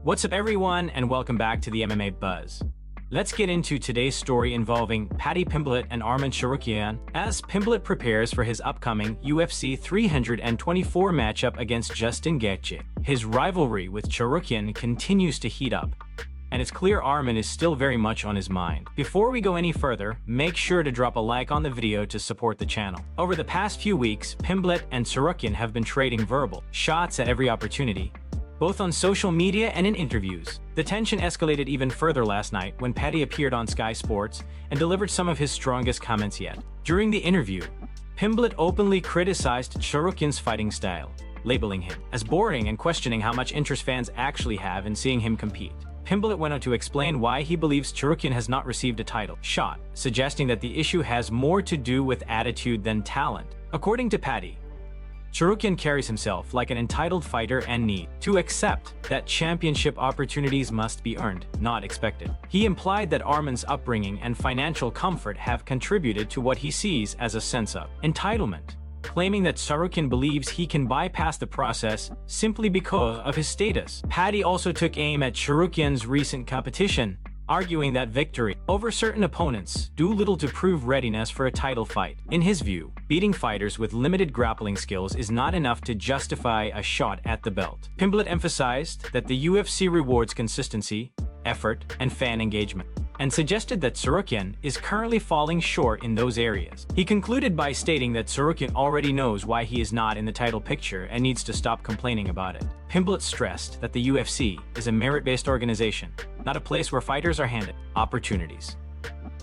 What's up everyone, and welcome back to the MMA Buzz. Let's get into today's story involving Paddy Pimblett and Tsarukyan as Pimblett prepares for his upcoming UFC 324 matchup against Justin Gaethje. His rivalry with Tsarukyan continues to heat up, and it's clear Arman is still very much on his mind. Before we go any further, make sure to drop a like on the video to support the channel. Over the past few weeks, Pimblett and Tsarukyan have been trading verbal shots at every opportunity, both on social media and in interviews. The tension escalated even further last night when Paddy appeared on Sky Sports and delivered some of his strongest comments yet. During the interview, Pimblett openly criticized Tsarukyan's fighting style, labeling him as boring and questioning how much interest fans actually have in seeing him compete. Pimblett went on to explain why he believes Tsarukyan has not received a title shot, suggesting that the issue has more to do with attitude than talent. According to Paddy, Tsarukyan carries himself like an entitled fighter and need to accept that championship opportunities must be earned, not expected. He implied that Arman's upbringing and financial comfort have contributed to what he sees as a sense of entitlement, claiming that Tsarukyan believes he can bypass the process simply because of his status. Paddy also took aim at Tsarukyan's recent competition, arguing that victory over certain opponents do little to prove readiness for a title fight. In his view, beating fighters with limited grappling skills is not enough to justify a shot at the belt. Pimblett emphasized that the UFC rewards consistency, effort, and fan engagement, and suggested that Tsarukyan is currently falling short in those areas. He concluded by stating that Tsarukyan already knows why he is not in the title picture and needs to stop complaining about it. Pimblett stressed that the UFC is a merit-based organization, not a place where fighters are handed opportunities.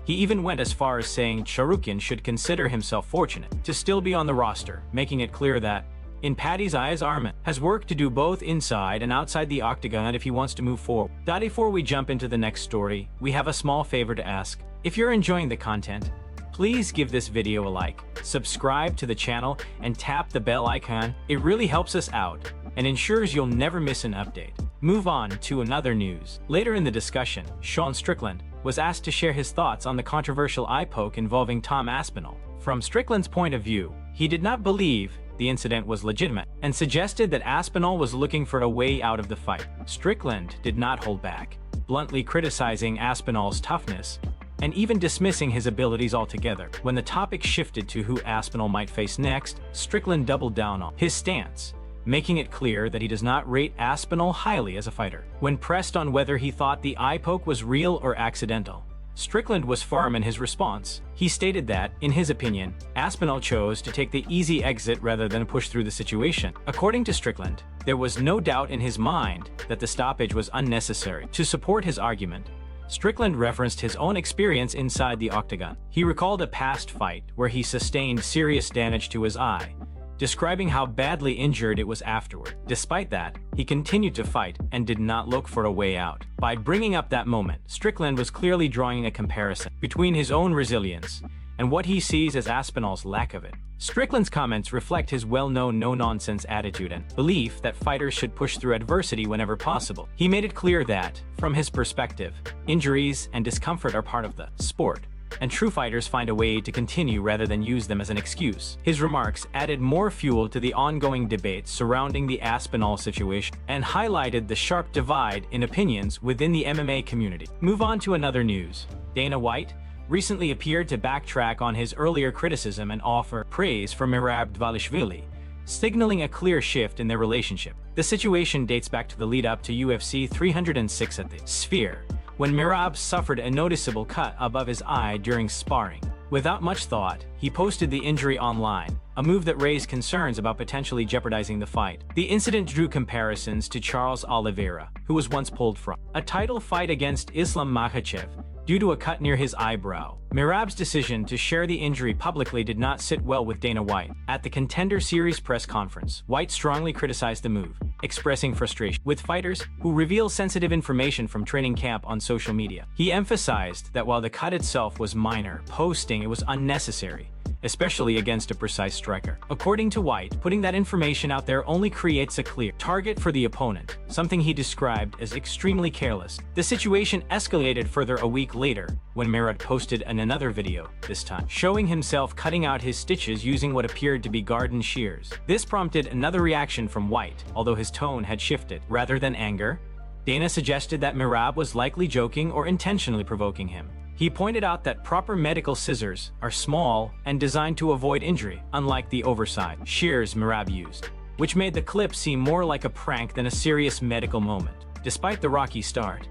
He even went as far as saying Tsarukyan should consider himself fortunate to still be on the roster, making it clear that, in Paddy's eyes, Arman has work to do both inside and outside the octagon if he wants to move forward. Before we jump into the next story, we have a small favor to ask. If you're enjoying the content, please give this video a like, subscribe to the channel, and tap the bell icon. It really helps us out and ensures you'll never miss an update. Move on to another news. Later in the discussion, Strickland was asked to share his thoughts on the controversial eye poke involving Aspinall. From Strickland's point of view, he did not believe the incident was legitimate and suggested that Aspinall was looking for a way out of the fight. Strickland did not hold back, bluntly criticizing Aspinall's toughness and even dismissing his abilities altogether. When the topic shifted to who Aspinall might face next, Strickland doubled down on his stance, making it clear that he does not rate Aspinall highly as a fighter. When pressed on whether he thought the eye poke was real or accidental, Strickland was firm in his response. He stated that, in his opinion, Aspinall chose to take the easy exit rather than push through the situation. According to Strickland, there was no doubt in his mind that the stoppage was unnecessary. To support his argument, Strickland referenced his own experience inside the octagon. He recalled a past fight where he sustained serious damage to his eye, describing how badly injured it was afterward. Despite that, he continued to fight and did not look for a way out. By bringing up that moment, Strickland was clearly drawing a comparison between his own resilience and what he sees as Aspinall's lack of it. Strickland's comments reflect his well-known no-nonsense attitude and belief that fighters should push through adversity whenever possible. He made it clear that, from his perspective, injuries and discomfort are part of the sport, and true fighters find a way to continue rather than use them as an excuse. His remarks added more fuel to the ongoing debate surrounding the Aspinall situation and highlighted the sharp divide in opinions within the MMA community. Move on to another news. Dana White recently appeared to backtrack on his earlier criticism and offer praise for Merab Dvalishvili, signaling a clear shift in their relationship. The situation dates back to the lead-up to UFC 306 at the Sphere, when Merab suffered a noticeable cut above his eye during sparring. Without much thought, he posted the injury online, a move that raised concerns about potentially jeopardizing the fight. The incident drew comparisons to Charles Oliveira, who was once pulled from a title fight against Islam Makhachev due to a cut near his eyebrow. Merab's decision to share the injury publicly did not sit well with Dana White. At the Contender Series press conference, White strongly criticized the move, expressing frustration with fighters who reveal sensitive information from training camp on social media. He emphasized that while the cut itself was minor, posting it was unnecessary, especially against a precise striker. According to White, putting that information out there only creates a clear target for the opponent, something he described as extremely careless. The situation escalated further a week later when Merab posted another video, this time showing himself cutting out his stitches using what appeared to be garden shears. This prompted another reaction from White, although his tone had shifted. Rather than anger, Dana suggested that Merab was likely joking or intentionally provoking him. He pointed out that proper medical scissors are small and designed to avoid injury, unlike the oversized shears Merab used, which made the clip seem more like a prank than a serious medical moment. Despite the rocky start,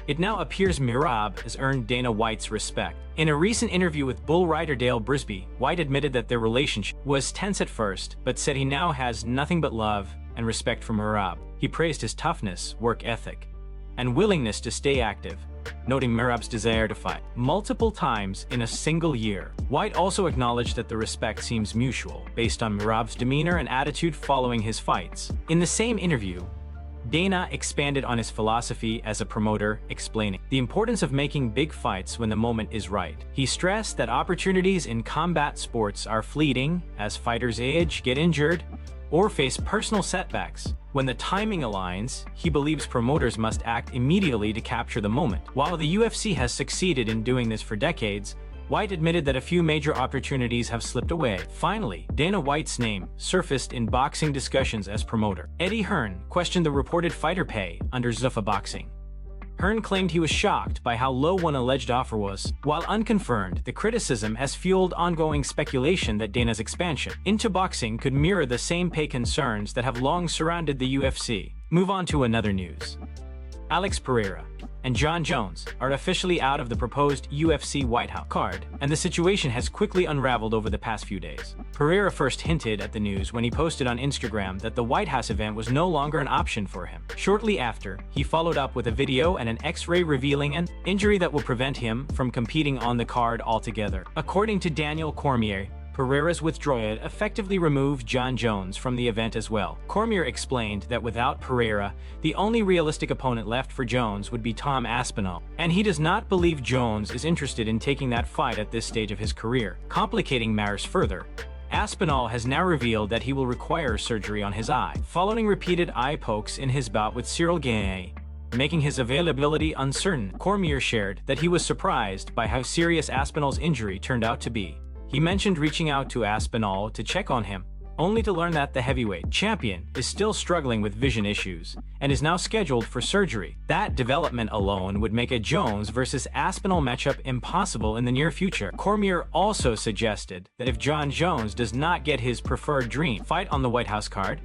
it now appears Merab has earned Dana White's respect. In a recent interview with bull rider Dale Brisby, White admitted that their relationship was tense at first, but said he now has nothing but love and respect for Merab. He praised his toughness, work ethic, and willingness to stay active, noting Merab's desire to fight multiple times in a single year. White also acknowledged that the respect seems mutual, based on Merab's demeanor and attitude following his fights. In the same interview, Dana expanded on his philosophy as a promoter, explaining the importance of making big fights when the moment is right. He stressed that opportunities in combat sports are fleeting as fighters age, get injured, or face personal setbacks. When the timing aligns, he believes promoters must act immediately to capture the moment. While the UFC has succeeded in doing this for decades, White admitted that a few major opportunities have slipped away. Finally, Dana White's name surfaced in boxing discussions as promoter. Eddie Hearn questioned the reported fighter pay under Zuffa Boxing. Hearn claimed he was shocked by how low one alleged offer was. While unconfirmed, the criticism has fueled ongoing speculation that Dana's expansion into boxing could mirror the same pay concerns that have long surrounded the UFC. Move on to another news. Alex Pereira and Jon Jones are officially out of the proposed UFC White House card, and the situation has quickly unraveled over the past few days. Pereira first hinted at the news when he posted on Instagram that the White House event was no longer an option for him. Shortly after, he followed up with a video and an X-ray revealing an injury that will prevent him from competing on the card altogether. According to Daniel Cormier, Pereira's withdrawal effectively removed Jon Jones from the event as well. Cormier explained that without Pereira, the only realistic opponent left for Jones would be Tom Aspinall, and he does not believe Jones is interested in taking that fight at this stage of his career. Complicating matters further, Aspinall has now revealed that he will require surgery on his eye, following repeated eye pokes in his bout with Gaethje, making his availability uncertain. Cormier shared that he was surprised by how serious Aspinall's injury turned out to be. He mentioned reaching out to Aspinall to check on him, only to learn that the heavyweight champion is still struggling with vision issues and is now scheduled for surgery. That development alone would make a Jones versus Aspinall matchup impossible in the near future. Cormier also suggested that if Jon Jones does not get his preferred dream fight on the White House card,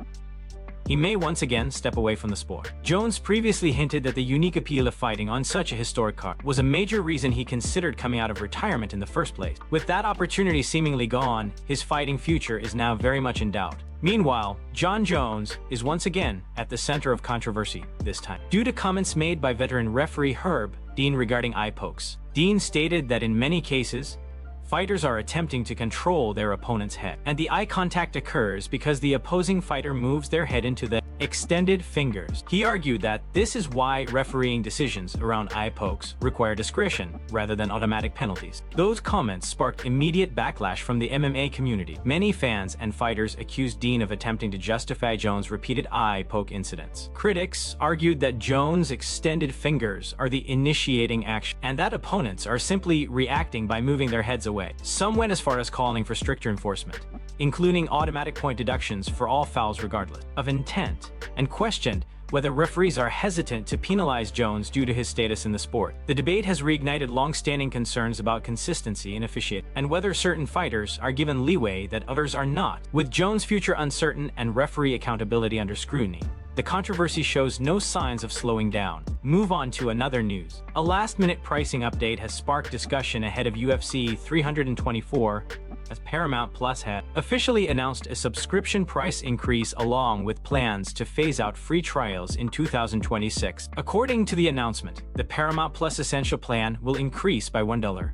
he may once again step away from the sport. Jones previously hinted that the unique appeal of fighting on such a historic card was a major reason he considered coming out of retirement in the first place. With that opportunity seemingly gone, his fighting future is now very much in doubt. Meanwhile, Jon Jones is once again at the center of controversy, this time due to comments made by veteran referee Herb Dean regarding eye pokes. Dean stated that in many cases, fighters are attempting to control their opponent's head, and the eye contact occurs because the opposing fighter moves their head into the extended fingers. He argued that this is why refereeing decisions around eye pokes require discretion rather than automatic penalties. Those comments sparked immediate backlash from the MMA community. Many fans and fighters accused Dean of attempting to justify Jones' repeated eye poke incidents. Critics argued that Jones' extended fingers are the initiating action, and that opponents are simply reacting by moving their heads away. Some went as far as calling for stricter enforcement, including automatic point deductions for all fouls regardless of intent, and questioned whether referees are hesitant to penalize Jones due to his status in the sport. The debate has reignited long-standing concerns about consistency in officiating and whether certain fighters are given leeway that others are not. With Jones' future uncertain and referee accountability under scrutiny, the controversy shows no signs of slowing down. Move on to another news. A last-minute pricing update has sparked discussion ahead of UFC 324 as Paramount Plus had officially announced a subscription price increase along with plans to phase out free trials in 2026. According to the announcement, the Paramount Plus Essential Plan will increase by $1,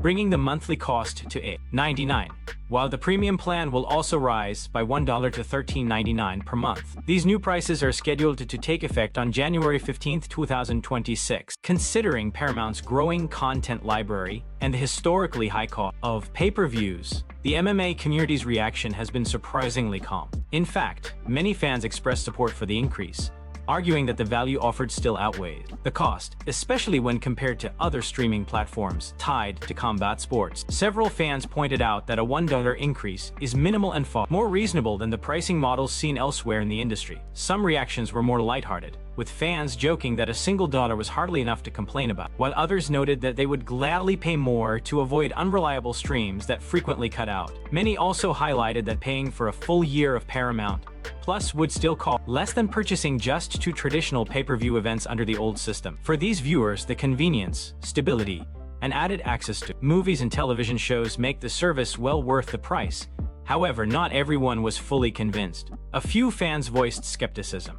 bringing the monthly cost to $8.99, while the premium plan will also rise by $1 to $13.99 per month. These new prices are scheduled to take effect on January 15, 2026. Considering Paramount's growing content library and the historically high cost of pay-per-views, the MMA community's reaction has been surprisingly calm. In fact, many fans expressed support for the increase, arguing that the value offered still outweighs the cost, especially when compared to other streaming platforms tied to combat sports. Several fans pointed out that a $1 increase is minimal and far more reasonable than the pricing models seen elsewhere in the industry. Some reactions were more lighthearted, with fans joking that a single dollar was hardly enough to complain about, while others noted that they would gladly pay more to avoid unreliable streams that frequently cut out. Many also highlighted that paying for a full year of Paramount Plus would still cost less than purchasing just two traditional pay-per-view events under the old system. For these viewers, the convenience, stability, and added access to movies and television shows make the service well worth the price. However, not everyone was fully convinced. A few fans voiced skepticism,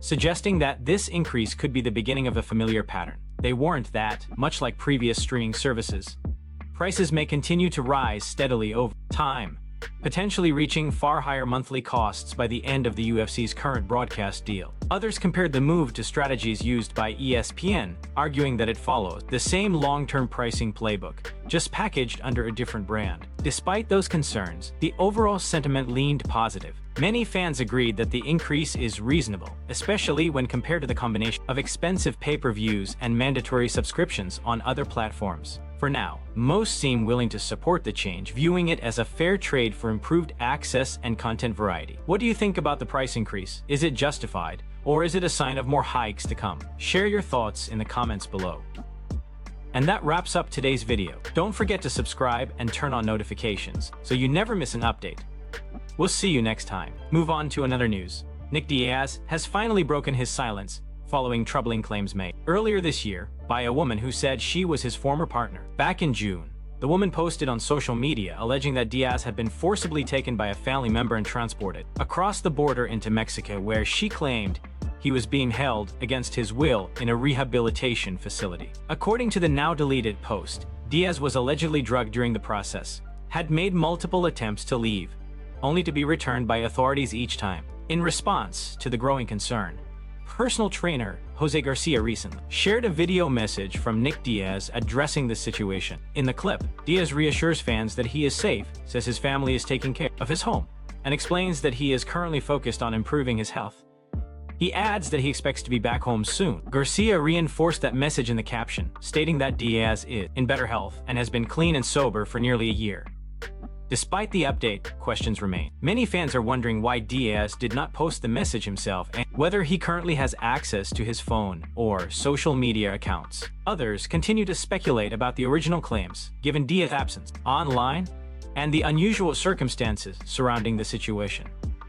suggesting that this increase could be the beginning of a familiar pattern. They warned that, much like previous streaming services, prices may continue to rise steadily over time, potentially reaching far higher monthly costs by the end of the UFC's current broadcast deal. Others compared the move to strategies used by ESPN, arguing that it follows the same long-term pricing playbook, just packaged under a different brand. Despite those concerns, the overall sentiment leaned positive. Many fans agreed that the increase is reasonable, especially when compared to the combination of expensive pay-per-views and mandatory subscriptions on other platforms. For now, most seem willing to support the change, viewing it as a fair trade for improved access and content variety. What do you think about the price increase? Is it justified, or is it a sign of more hikes to come? Share your thoughts in the comments below. And that wraps up today's video. Don't forget to subscribe and turn on notifications so you never miss an update. We'll see you next time. Move on to another news. Nick Diaz has finally broken his silence following troubling claims made earlier this year by a woman who said she was his former partner. Back in June, the woman posted on social media alleging that Diaz had been forcibly taken by a family member and transported across the border into Mexico, where she claimed he was being held against his will in a rehabilitation facility. According to the now-deleted post, Diaz was allegedly drugged during the process, had made multiple attempts to leave, only to be returned by authorities each time. In response to the growing concern, personal trainer Jose Garcia recently shared a video message from Nick Diaz addressing the situation. In the clip, Diaz reassures fans that he is safe, says his family is taking care of his home, and explains that he is currently focused on improving his health. He adds that he expects to be back home soon. Garcia reinforced that message in the caption, stating that Diaz is in better health and has been clean and sober for nearly a year. Despite the update, questions remain. Many fans are wondering why Diaz did not post the message himself and whether he currently has access to his phone or social media accounts. Others continue to speculate about the original claims, given Diaz's absence online and the unusual circumstances surrounding the situation.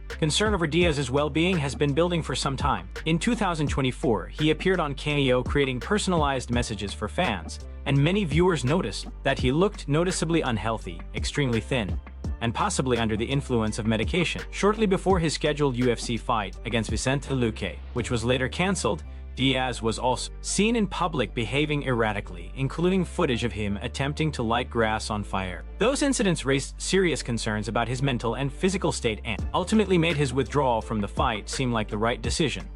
Concern over Diaz's well-being has been building for some time. In 2024, he appeared on Cameo creating personalized messages for fans, and many viewers noticed that he looked noticeably unhealthy, extremely thin, and possibly under the influence of medication. Shortly before his scheduled UFC fight against Vicente Luque, which was later cancelled, Diaz was also seen in public behaving erratically, including footage of him attempting to light grass on fire. Those incidents raised serious concerns about his mental and physical state and ultimately made his withdrawal from the fight seem like the right decision.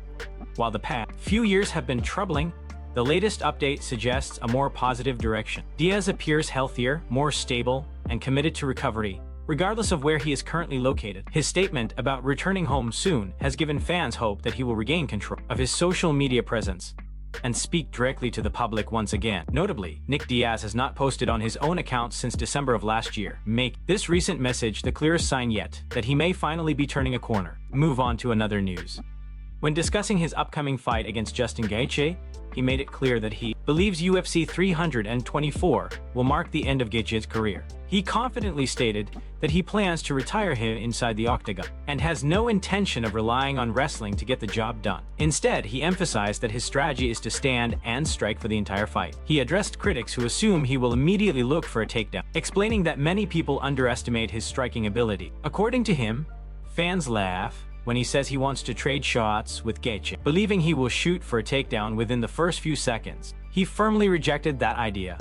While the past few years have been troubling, the latest update suggests a more positive direction. Diaz appears healthier, more stable, and committed to recovery, regardless of where he is currently located. His statement about returning home soon has given fans hope that he will regain control of his social media presence and speak directly to the public once again. Notably, Nick Diaz has not posted on his own account since December of last year, making this recent message the clearest sign yet that he may finally be turning a corner. Move on to another news. When discussing his upcoming fight against Justin Gaethje, he made it clear that he believes UFC 324 will mark the end of Gaethje's career. He confidently stated that he plans to retire him inside the octagon and has no intention of relying on wrestling to get the job done. Instead, he emphasized that his strategy is to stand and strike for the entire fight. He addressed critics who assume he will immediately look for a takedown, explaining that many people underestimate his striking ability. According to him, fans laugh when he says he wants to trade shots with Gaethje, believing he will shoot for a takedown within the first few seconds. He firmly rejected that idea,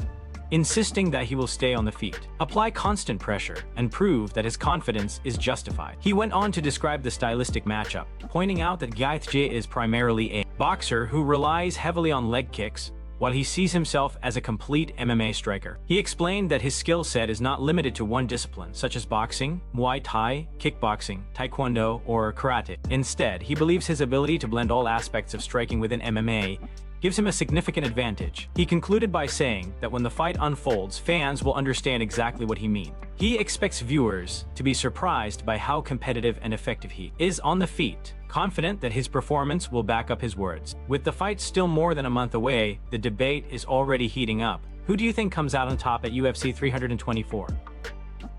insisting that he will stay on the feet, apply constant pressure, and prove that his confidence is justified. He went on to describe the stylistic matchup, pointing out that Gaethje is primarily a boxer who relies heavily on leg kicks, while he sees himself as a complete MMA striker. He explained that his skill set is not limited to one discipline, such as boxing, Muay Thai, kickboxing, taekwondo, or karate. Instead, he believes his ability to blend all aspects of striking within MMA gives him a significant advantage. He concluded by saying that when the fight unfolds, fans will understand exactly what he means. He expects viewers to be surprised by how competitive and effective he is on the feet, confident that his performance will back up his words. With the fight still more than a month away, the debate is already heating up. Who do you think comes out on top at UFC 324?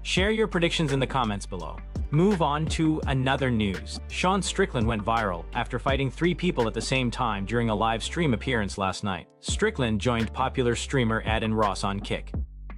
Share your predictions in the comments below. Move on to another news. Strickland went viral after fighting 3 people at the same time during a live stream appearance last night. Strickland joined popular streamer Adin Ross on Kick,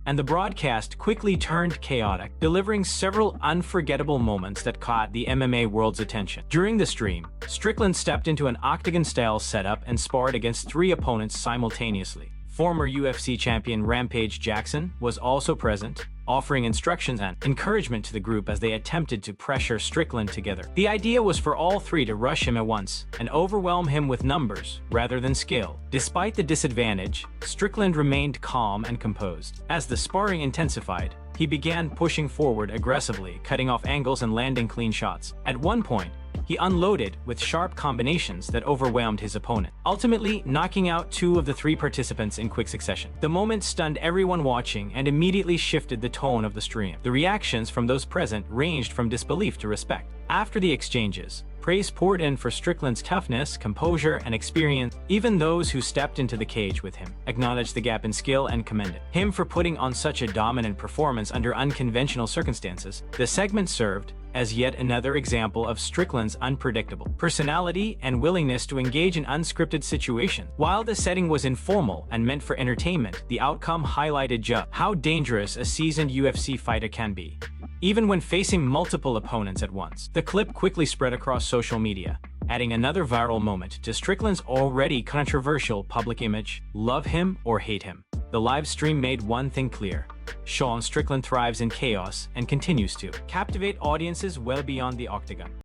and the broadcast quickly turned chaotic, delivering several unforgettable moments that caught the MMA world's attention. During the stream, Strickland stepped into an octagon-style setup and sparred against 3 opponents simultaneously. Former UFC champion Rampage Jackson was also present, offering instructions and encouragement to the group as they attempted to pressure Strickland together. The idea was for all 3 to rush him at once and overwhelm him with numbers rather than skill. Despite the disadvantage, Strickland remained calm and composed. As the sparring intensified, he began pushing forward aggressively, cutting off angles and landing clean shots. At one point, he unloaded with sharp combinations that overwhelmed his opponent, ultimately knocking out 2 of the 3 participants in quick succession. The moment stunned everyone watching and immediately shifted the tone of the stream. The reactions from those present ranged from disbelief to respect. After the exchanges, praise poured in for Strickland's toughness, composure, and experience. Even those who stepped into the cage with him acknowledged the gap in skill and commended him for putting on such a dominant performance under unconventional circumstances. The segment served as yet another example of Strickland's unpredictable personality and willingness to engage in unscripted situations. While the setting was informal and meant for entertainment, the outcome highlighted just how dangerous a seasoned UFC fighter can be, even when facing multiple opponents at once. The clip quickly spread across social media, adding another viral moment to Strickland's already controversial public image. Love him or hate him, the live stream made one thing clear: Strickland thrives in chaos and continues to captivate audiences well beyond the octagon.